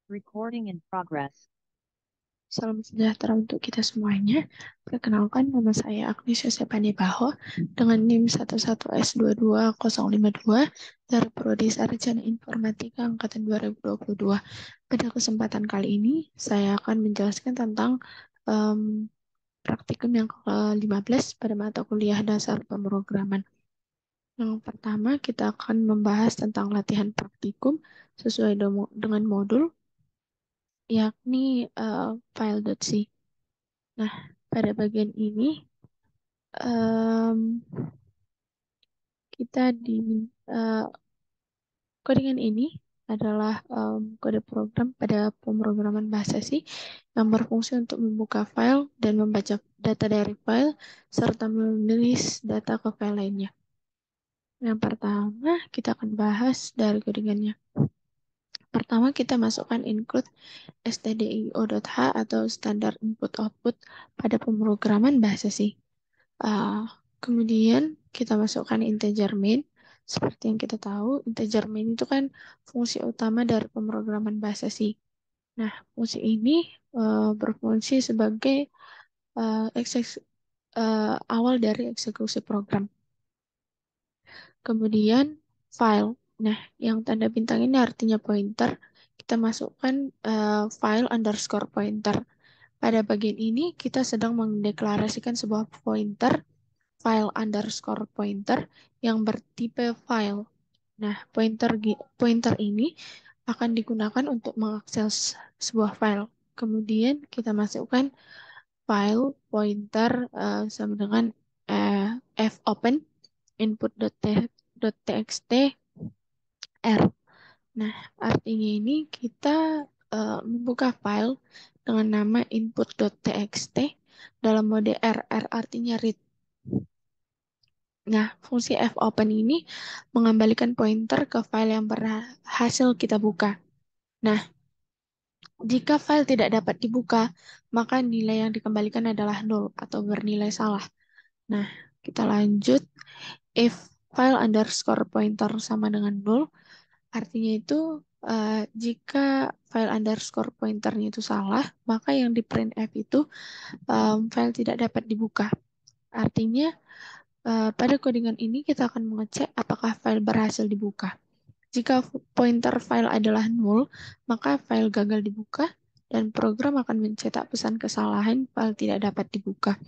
Recording in progress. Salam sejahtera untuk kita semuanya. Perkenalkan, nama saya Agnes Yosepani Baho dengan NIM 11S22052 dari Prodi Sarjana Informatika Angkatan 2022. Pada kesempatan kali ini, saya akan menjelaskan tentang praktikum yang ke-15 pada mata kuliah dasar pemrograman. Yang pertama, kita akan membahas tentang latihan praktikum sesuai dengan modul, yakni file.c. Nah, pada bagian ini em, kita di codingan ini adalah kode program pada pemrograman bahasa C yang berfungsi untuk membuka file dan membaca data dari file serta menulis data ke file lainnya. Yang pertama, kita akan bahas dari codingannya. Pertama, kita masukkan include stdio.h atau standar input output pada pemrograman bahasa C. Kemudian kita masukkan integer main. Seperti yang kita tahu, integer main itu kan fungsi utama dari pemrograman bahasa C. Nah, fungsi ini berfungsi sebagai awal dari eksekusi program. Kemudian file. Nah, yang tanda bintang ini artinya pointer. Kita masukkan file underscore pointer. Pada bagian ini kita sedang mendeklarasikan sebuah pointer file underscore pointer yang bertipe file. Nah, pointer ini akan digunakan untuk mengakses sebuah file. Kemudian kita masukkan file pointer sama dengan fopen input.txt r. Nah, artinya ini kita membuka file dengan nama input.txt dalam mode R. R artinya read. Nah, fungsi fopen ini mengembalikan pointer ke file yang berhasil kita buka. Nah, jika file tidak dapat dibuka, maka nilai yang dikembalikan adalah 0 atau bernilai salah. Nah, kita lanjut. If file underscore pointer sama dengan 0, artinya itu jika file underscore pointernya itu salah, maka yang di printf itu file tidak dapat dibuka. Artinya, pada codingan ini kita akan mengecek apakah file berhasil dibuka. Jika pointer file adalah 0, maka file gagal dibuka dan program akan mencetak pesan kesalahan file tidak dapat dibuka.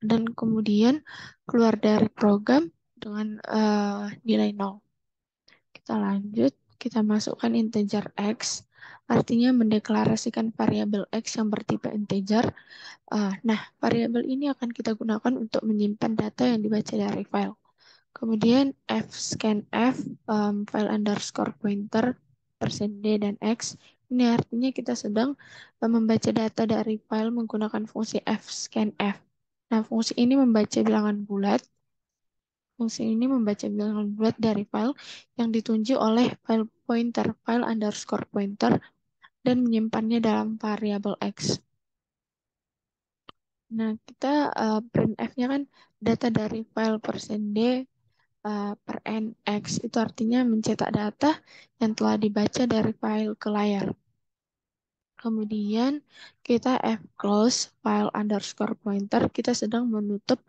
Dan kemudian keluar dari program dengan nilai 0. Kita lanjut, kita masukkan integer x, artinya mendeklarasikan variabel x yang bertipe integer. Nah, variabel ini akan kita gunakan untuk menyimpan data yang dibaca dari file. Kemudian fscanf file underscore pointer %d dan x. Ini artinya kita sedang membaca data dari file menggunakan fungsi fscanf. Nah, fungsi ini membaca bilangan bulat. Fungsi ini membaca bilangan bulat dari file yang ditunjuk oleh file pointer file underscore pointer dan menyimpannya dalam variabel x. Nah, kita printf-nya kan data dari file %d per nx, itu artinya mencetak data yang telah dibaca dari file ke layar. Kemudian kita fclose file underscore pointer, kita sedang menutup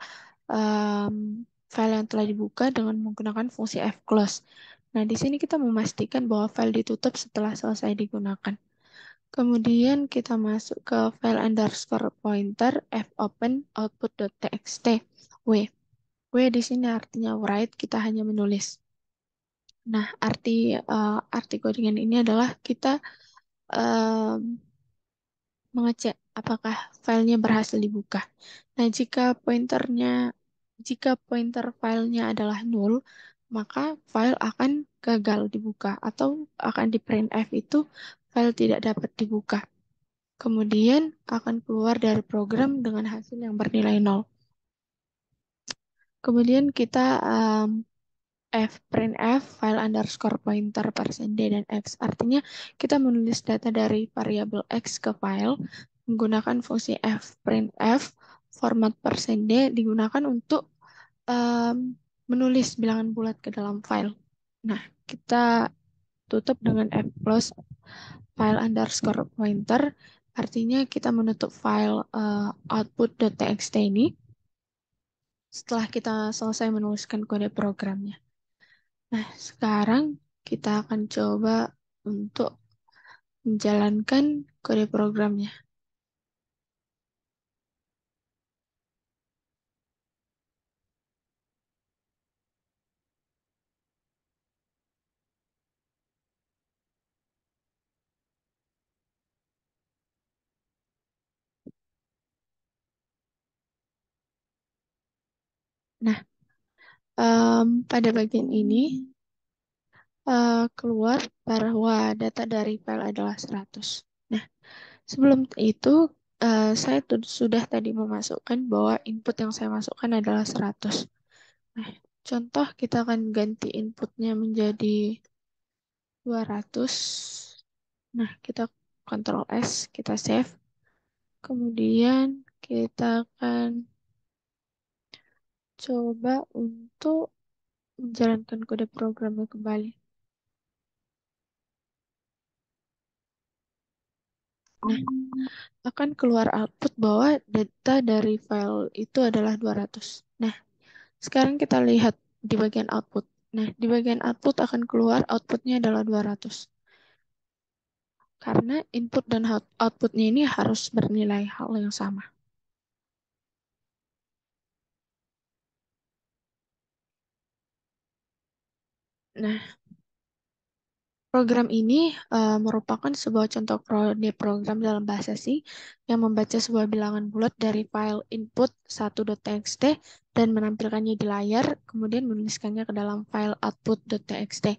file yang telah dibuka dengan menggunakan fungsi fclose. Nah, di sini kita memastikan bahwa file ditutup setelah selesai digunakan. Kemudian kita masuk ke file underscore pointer fopen output.txt w. W di sini artinya write, kita hanya menulis. Nah, arti codingan ini adalah kita mengecek apakah filenya berhasil dibuka. Nah, jika pointer filenya adalah 0, maka file akan gagal dibuka atau akan di printf itu file tidak dapat dibuka. Kemudian akan keluar dari program dengan hasil yang bernilai 0. Kemudian kita printf file underscore pointer %d dan x. Artinya kita menulis data dari variabel x ke file menggunakan fungsi fprintf format %d digunakan untuk menulis bilangan bulat ke dalam file. Nah, kita tutup dengan fclose file underscore pointer, artinya kita menutup file output.txt ini setelah kita selesai menuliskan kode programnya. Nah, sekarang kita akan coba untuk menjalankan kode programnya. Nah, pada bagian ini keluar bahwa data dari file adalah 100. Nah, sebelum itu saya sudah tadi memasukkan bahwa input yang saya masukkan adalah 100. Nah, contoh kita akan ganti inputnya menjadi 200. Nah, kita Ctrl S, kita save. Kemudian kita akan coba untuk menjalankan kode programnya kembali. Nah, akan keluar output bahwa data dari file itu adalah 200. Nah, sekarang kita lihat di bagian output. Nah, di bagian output akan keluar outputnya adalah 200. Karena input dan outputnya ini harus bernilai hal yang sama. Nah, program ini merupakan sebuah contoh program dalam bahasa C yang membaca sebuah bilangan bulat dari file input 1.txt dan menampilkannya di layar, kemudian menuliskannya ke dalam file output.txt.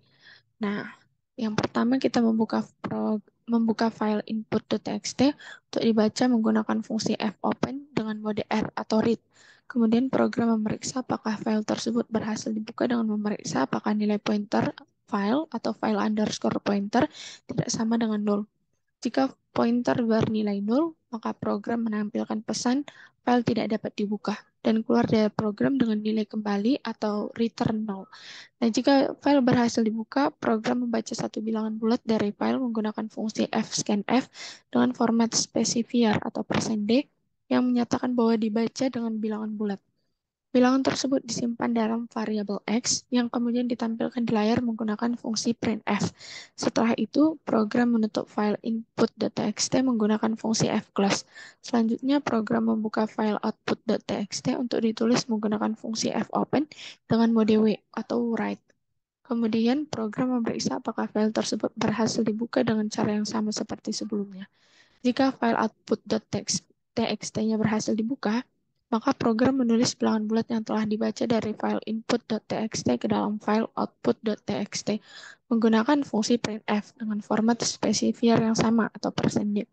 Nah, yang pertama kita membuka file input.txt untuk dibaca menggunakan fungsi fopen dengan mode R atau read. Kemudian program memeriksa apakah file tersebut berhasil dibuka dengan memeriksa apakah nilai pointer file atau file underscore pointer tidak sama dengan 0. Jika pointer bernilai 0, maka program menampilkan pesan file tidak dapat dibuka dan keluar dari program dengan nilai kembali atau return 0. Nah, jika file berhasil dibuka, program membaca satu bilangan bulat dari file menggunakan fungsi fscanf dengan format specifier atau %d yang menyatakan bahwa dibaca dengan bilangan bulat. Bilangan tersebut disimpan dalam variabel X yang kemudian ditampilkan di layar menggunakan fungsi printf. Setelah itu, program menutup file input.txt menggunakan fungsi fclose. Selanjutnya, program membuka file output.txt untuk ditulis menggunakan fungsi fopen dengan mode W atau write. Kemudian, program memeriksa apakah file tersebut berhasil dibuka dengan cara yang sama seperti sebelumnya. Jika file output.txt-nya berhasil dibuka, maka program menulis bilangan bulat yang telah dibaca dari file input.txt ke dalam file output.txt menggunakan fungsi printf dengan format specifier yang sama atau %d.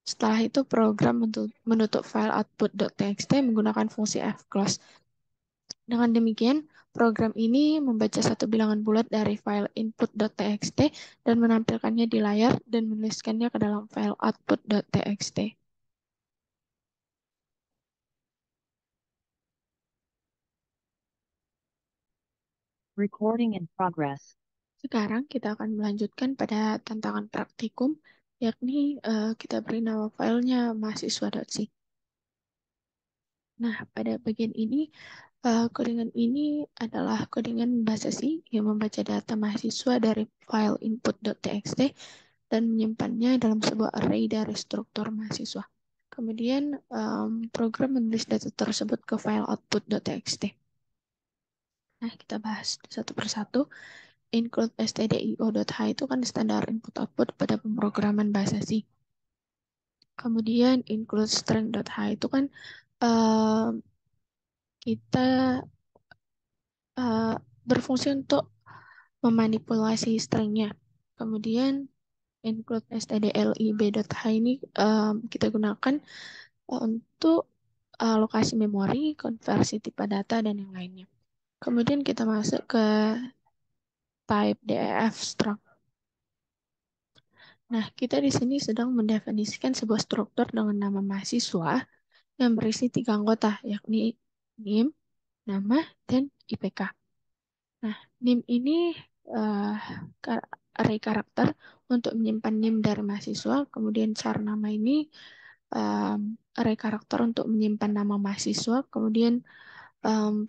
Setelah itu, program menutup file output.txt menggunakan fungsi fclose. Dengan demikian, program ini membaca satu bilangan bulat dari file input.txt dan menampilkannya di layar dan menuliskannya ke dalam file output.txt. Recording in progress. Sekarang kita akan melanjutkan pada tantangan praktikum, yakni kita beri nama filenya mahasiswa.c. Nah, pada bagian ini, codingan ini adalah codingan bahasa C yang membaca data mahasiswa dari file input.txt dan menyimpannya dalam sebuah array dari struktur mahasiswa. Kemudian, program menulis data tersebut ke file output.txt. Nah, kita bahas satu persatu. Include stdio.h itu kan standar input-output pada pemrograman bahasa C. Kemudian include string.h itu kan kita berfungsi untuk memanipulasi stringnya. Kemudian include stdlib.h ini kita gunakan untuk lokasi memori, konversi tipe data, dan yang lainnya. Kemudian kita masuk ke type def struct. Nah, kita di sini sedang mendefinisikan sebuah struktur dengan nama mahasiswa yang berisi 3 anggota, yakni NIM, nama, dan IPK. Nah, NIM ini array karakter untuk menyimpan NIM dari mahasiswa. Kemudian char nama ini array karakter untuk menyimpan nama mahasiswa. Kemudian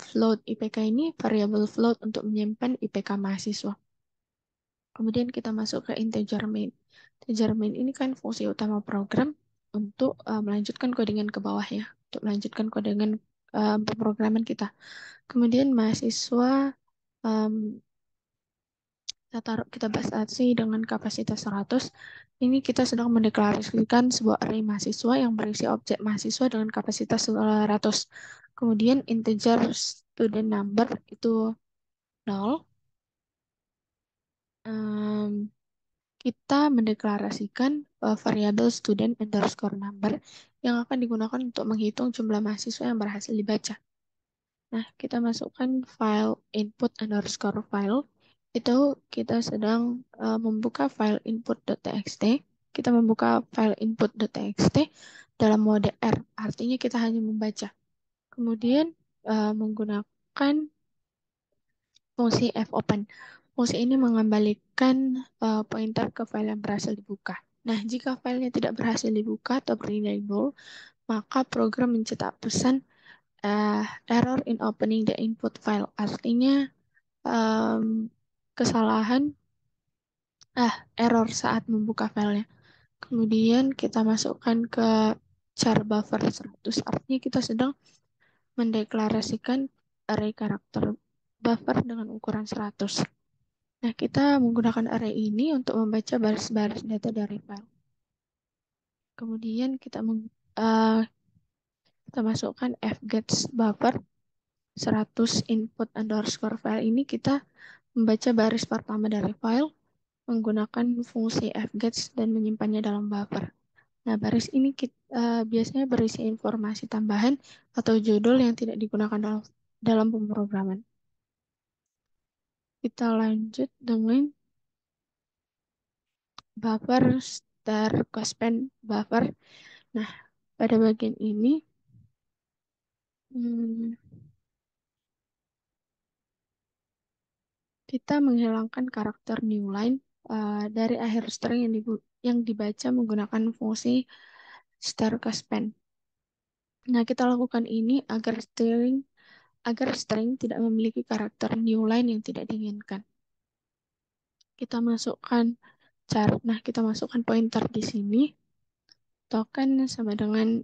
float IPK ini variable float untuk menyimpan IPK mahasiswa. Kemudian kita masuk ke integer main. Integer main ini kan fungsi utama program untuk melanjutkan codingan ke bawah ya, untuk melanjutkan codingan pemrograman kita. Kemudian mahasiswa kita taruh kita batasi dengan kapasitas 100. Ini kita sedang mendeklarasikan sebuah array mahasiswa yang berisi objek mahasiswa dengan kapasitas 100. Kemudian integer student number itu 0. Kita mendeklarasikan variabel student underscore number yang akan digunakan untuk menghitung jumlah mahasiswa yang berhasil dibaca. Nah, kita masukkan file input underscore file. Itu kita sedang membuka file input.txt. Kita membuka file input.txt dalam mode R. Artinya kita hanya membaca. Kemudian menggunakan fungsi fopen. Fungsi ini mengembalikan pointer ke file yang berhasil dibuka. Nah, jika filenya tidak berhasil dibuka atau bernilai null, maka program mencetak pesan error in opening the input file. Artinya kesalahan error saat membuka filenya. Kemudian kita masukkan ke char buffer 100. Artinya kita sedang mendeklarasikan array karakter buffer dengan ukuran 100. Nah, kita menggunakan array ini untuk membaca baris-baris data dari file. Kemudian kita masukkan fgets buffer 100 input underscore file ini kita membaca baris pertama dari file menggunakan fungsi fgets dan menyimpannya dalam buffer. Nah, baris ini biasanya berisi informasi tambahan atau judul yang tidak digunakan dalam pemrograman. Kita lanjut dengan buffer star cospen buffer. Nah, pada bagian ini kita menghilangkan karakter new line dari akhir string yang dibaca menggunakan fungsi star cospen. Nah, kita lakukan ini agar string tidak memiliki karakter new line yang tidak diinginkan. Kita masukkan Nah, kita masukkan pointer di sini. Token sama dengan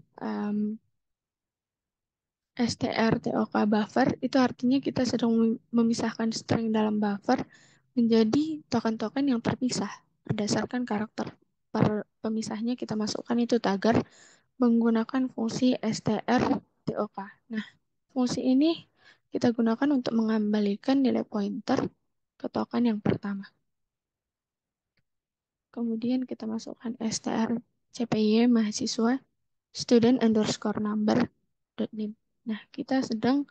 strtok buffer. Itu artinya kita sedang memisahkan string dalam buffer menjadi token-token yang terpisah. Berdasarkan karakter pemisahnya kita masukkan itu tagar menggunakan fungsi strtok. Nah, fungsi ini kita gunakan untuk mengembalikan nilai pointer ke token yang pertama. Kemudian kita masukkan strcpy mahasiswa student underscore number .nim. Nah, kita sedang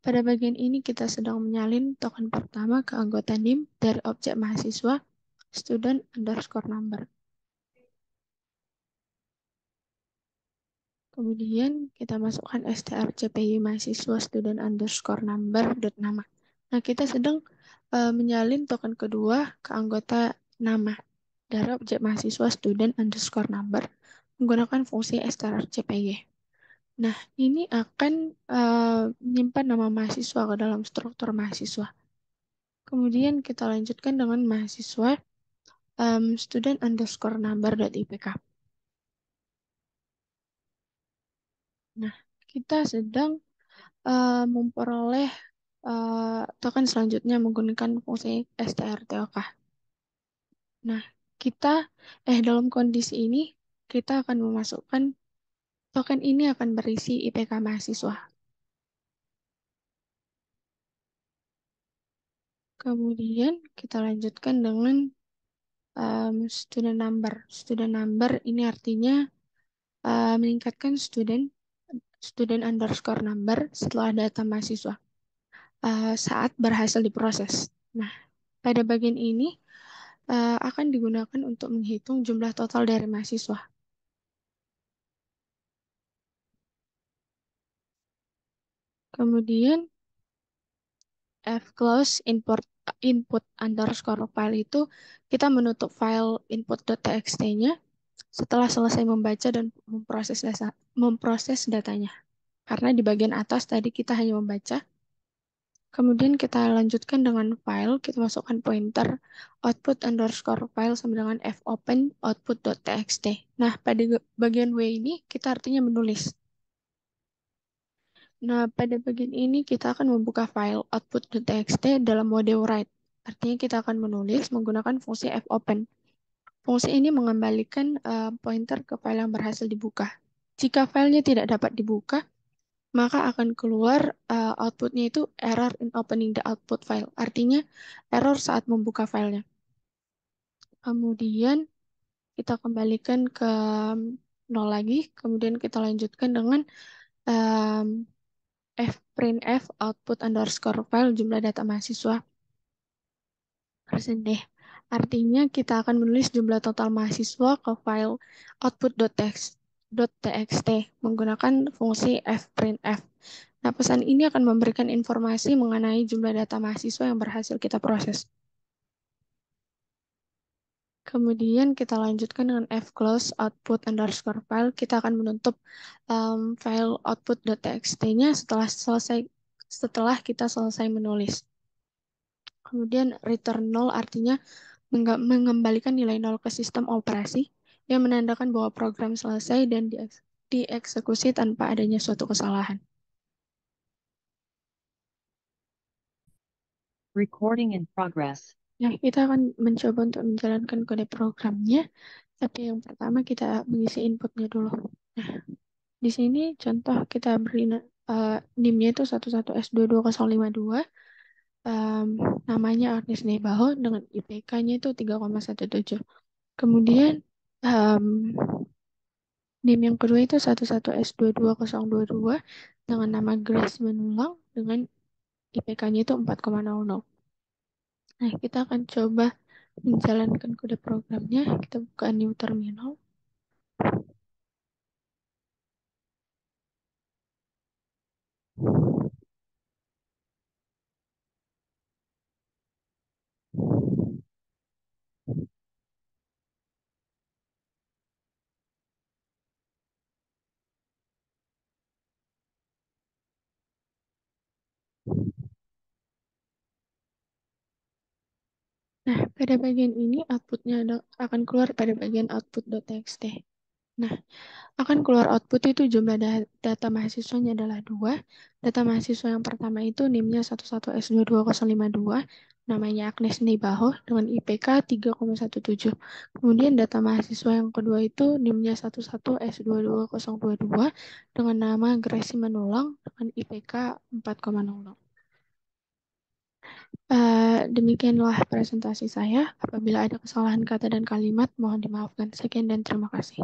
pada bagian ini kita sedang menyalin token pertama ke anggota NIM dari objek mahasiswa student underscore number. Kemudian kita masukkan strcpy mahasiswa student underscore number .nama. Nah, kita sedang menyalin token kedua ke anggota nama dari objek mahasiswa student underscore number menggunakan fungsi strcpy. Nah, ini akan menyimpan nama mahasiswa ke dalam struktur mahasiswa. Kemudian kita lanjutkan dengan mahasiswa student underscore number.ipk. Nah, kita sedang memperoleh token selanjutnya menggunakan fungsi strtok. Nah, dalam kondisi ini kita akan memasukkan token ini akan berisi IPK mahasiswa. Kemudian kita lanjutkan dengan student number. Student number ini artinya meningkatkan student underscore number setelah data mahasiswa saat berhasil diproses. Nah, pada bagian ini akan digunakan untuk menghitung jumlah total dari mahasiswa. Kemudian fclose import input underscore file itu kita menutup file input.txt-nya setelah selesai membaca dan memproses datanya. Karena di bagian atas tadi kita hanya membaca. Kemudian kita lanjutkan dengan file, kita masukkan pointer output underscore file sama dengan fopen output.txt. Nah, pada bagian W ini kita artinya menulis. Nah, pada bagian ini kita akan membuka file output.txt dalam mode write. Artinya kita akan menulis menggunakan fungsi fopen. Fungsi ini mengembalikan pointer ke file yang berhasil dibuka. Jika filenya tidak dapat dibuka, maka akan keluar outputnya itu error in opening the output file. Artinya error saat membuka filenya. Kemudian kita kembalikan ke nol lagi. Kemudian kita lanjutkan dengan um, fprintf output underscore file jumlah data mahasiswa persen deh. Artinya kita akan menulis jumlah total mahasiswa ke file output.txt menggunakan fungsi fprintf. Nah, pesan ini akan memberikan informasi mengenai jumlah data mahasiswa yang berhasil kita proses. Kemudian kita lanjutkan dengan fclose output underscore file. Kita akan menutup file output.txt-nya setelah kita selesai menulis. Kemudian return null artinya mengembalikan nilai nol ke sistem operasi yang menandakan bahwa program selesai dan dieksekusi tanpa adanya suatu kesalahan. Recording in progress. Nah, kita akan mencoba untuk menjalankan kode programnya, tapi yang pertama kita mengisi inputnya dulu. Nah, di sini contoh kita beri NIM-nya itu 11S22052, namanya Agnes Nebaho dengan IPK-nya itu 3,17. Kemudian NIM yang kedua itu 11S22022 dengan nama Grace Menulang dengan IPK-nya itu 4,00. Nah, kita akan coba menjalankan kode programnya. Kita buka new terminal. Nah, pada bagian ini outputnya akan keluar pada bagian output.txt. Nah, akan keluar output itu jumlah data mahasiswanya adalah 2. Data mahasiswa yang pertama itu NIM-nya 11S22052, namanya Agnes Nibaho dengan IPK 3,17. Kemudian data mahasiswa yang kedua itu NIM-nya 11S22022 dengan nama Gracie Manulang dengan IPK 4,00. Demikianlah presentasi saya. Apabila ada kesalahan kata dan kalimat, mohon dimaafkan. Sekian dan terima kasih.